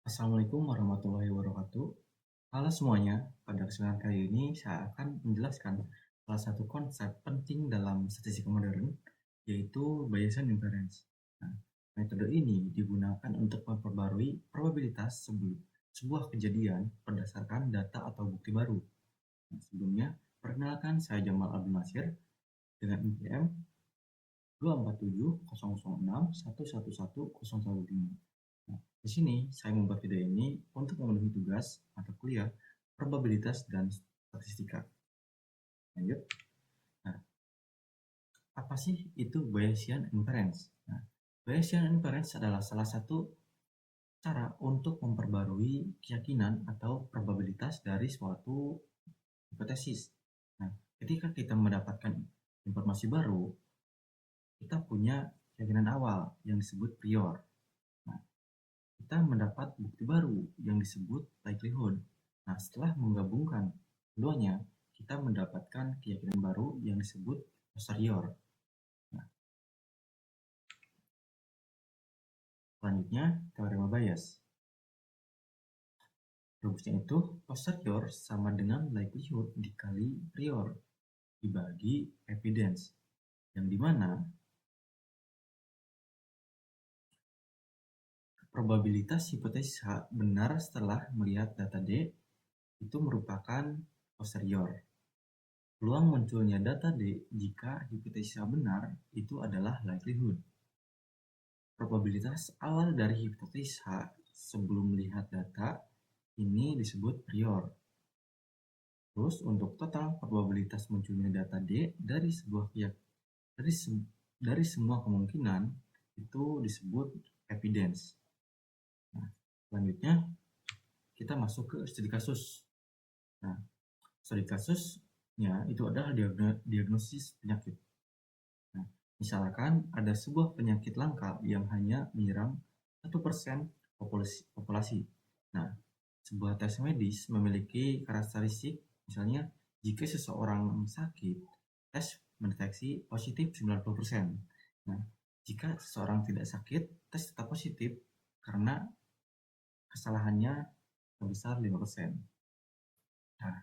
Assalamualaikum warahmatullahi wabarakatuh. Halo semuanya, pada kesempatan kali ini saya akan menjelaskan salah satu konsep penting dalam statistika modern, yaitu Bayesian inference. Nah, metode ini digunakan untuk memperbarui probabilitas sebuah kejadian berdasarkan data atau bukti baru. Nah, sebelumnya, perkenalkan saya Jamal Abdul Nasir dengan NPM 2470061111015. Nah, di sini saya membuat video ini untuk memenuhi tugas mata kuliah probabilitas dan statistika. Lanjut. Nah, apa sih itu Bayesian inference? Nah, Bayesian inference adalah salah satu cara untuk memperbarui keyakinan atau probabilitas dari suatu hipotesis. Nah, ketika kita mendapatkan informasi baru, kita punya keyakinan awal yang disebut prior. Nah, kita mendapat bukti baru yang disebut likelihood. Nah, setelah menggabungkan keduanya, kita mendapatkan keyakinan baru yang disebut posterior. Nah, selanjutnya, teorema Bayes. Rumusnya itu posterior sama dengan likelihood dikali prior dibagi evidence, yang dimana probabilitas hipotesis H benar setelah melihat data D itu merupakan posterior. Peluang munculnya data D jika hipotesis A benar itu adalah likelihood. Probabilitas awal dari hipotesis H sebelum melihat data ini disebut prior. Terus untuk total probabilitas munculnya data D dari semua kemungkinan itu disebut evidence. Nah, selanjutnya kita masuk ke studi kasus. Nah, studi kasusnya itu adalah diagnosis penyakit. Nah, misalkan ada sebuah penyakit langka yang hanya menyerang 1% populasi. Nah, sebuah tes medis memiliki karakteristik, misalnya jika seseorang sakit, tes mendeteksi positif 90%. Nah, jika seseorang tidak sakit, tes tetap positif karena kesalahannya sebesar 5%. Nah,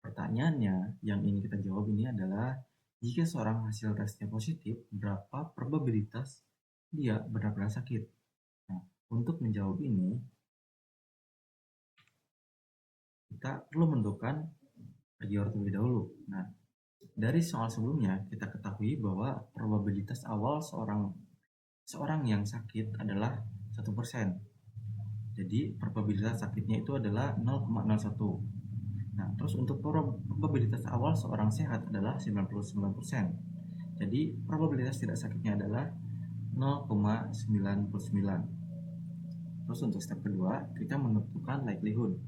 pertanyaannya yang ingin kita jawab ini adalah, jika seorang hasil tesnya positif, berapa probabilitas dia benar-benar sakit? Nah, untuk menjawab ini, kita perlu menentukan prior terlebih dahulu. Nah, dari soal sebelumnya kita ketahui bahwa probabilitas awal seorang yang sakit adalah 1%. Jadi probabilitas sakitnya itu adalah 0,01. Nah, terus untuk probabilitas awal seorang sehat adalah 99%. Jadi probabilitas tidak sakitnya adalah 0,99. Terus untuk step kedua, kita menentukan likelihood.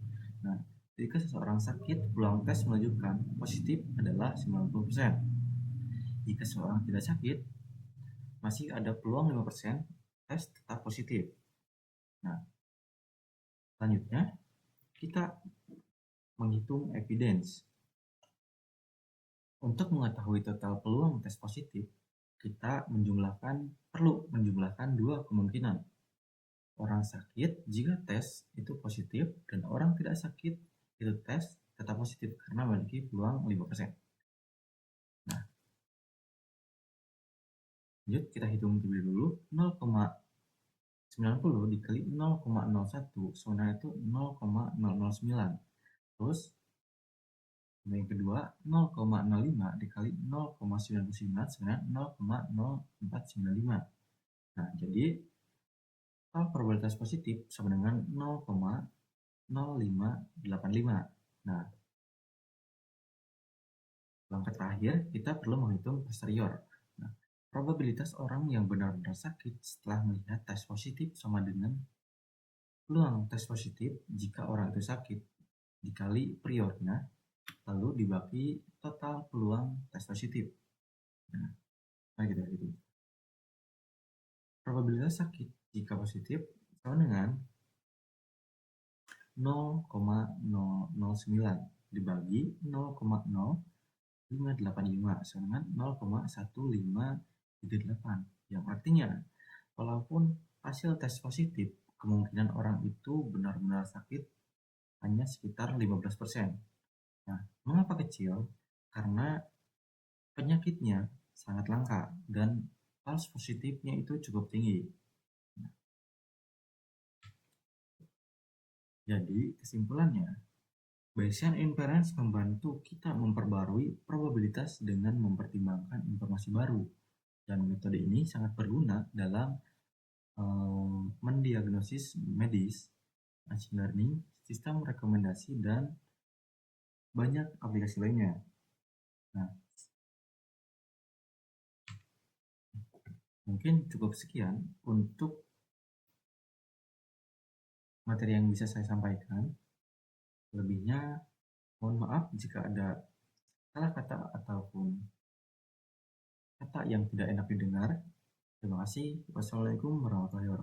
Nah, jika seseorang sakit, peluang tes menunjukkan positif adalah 90%. Jika seseorang tidak sakit, masih ada peluang 5% tes tetap positif. Nah, selanjutnya kita menghitung evidence. Untuk mengetahui total peluang tes positif, kita perlu menjumlahkan dua kemungkinan. Orang sakit jika tes itu positif, dan orang tidak sakit itu tes tetap positif karena memiliki peluang 5%. Nah, lanjut kita hitung terlebih dulu. 0,90 dikali 0,01 sebenarnya itu 0,009. Terus yang kedua, 0,05 dikali 0,99 sebenarnya 0,0495. Nah, jadi probabilitas positif sama dengan 0,0585. Nah, langkah terakhir kita perlu menghitung posterior. Nah, probabilitas orang yang benar-benar sakit setelah melihat tes positif sama dengan peluang tes positif jika orang itu sakit dikali priornya, lalu dibagi total peluang tes positif. Nah gitu. Probabilitas sakit jika positif sama dengan 0,009 dibagi 0,0585 sama dengan 0,1538, yang artinya walaupun hasil tes positif kemungkinan orang itu benar-benar sakit hanya sekitar 15%. Nah, mengapa kecil? Karena penyakitnya sangat langka dan false positifnya itu cukup tinggi. Jadi, kesimpulannya, Bayesian inference membantu kita memperbarui probabilitas dengan mempertimbangkan informasi baru. Dan metode ini sangat berguna dalam mendiagnosis medis, machine learning, sistem rekomendasi, dan banyak aplikasi lainnya. Nah, mungkin cukup sekian untuk materi yang bisa saya sampaikan. Lebihnya, mohon maaf jika ada salah kata ataupun kata yang tidak enak didengar. Terima kasih. Wassalamualaikum warahmatullahi wabarakatuh.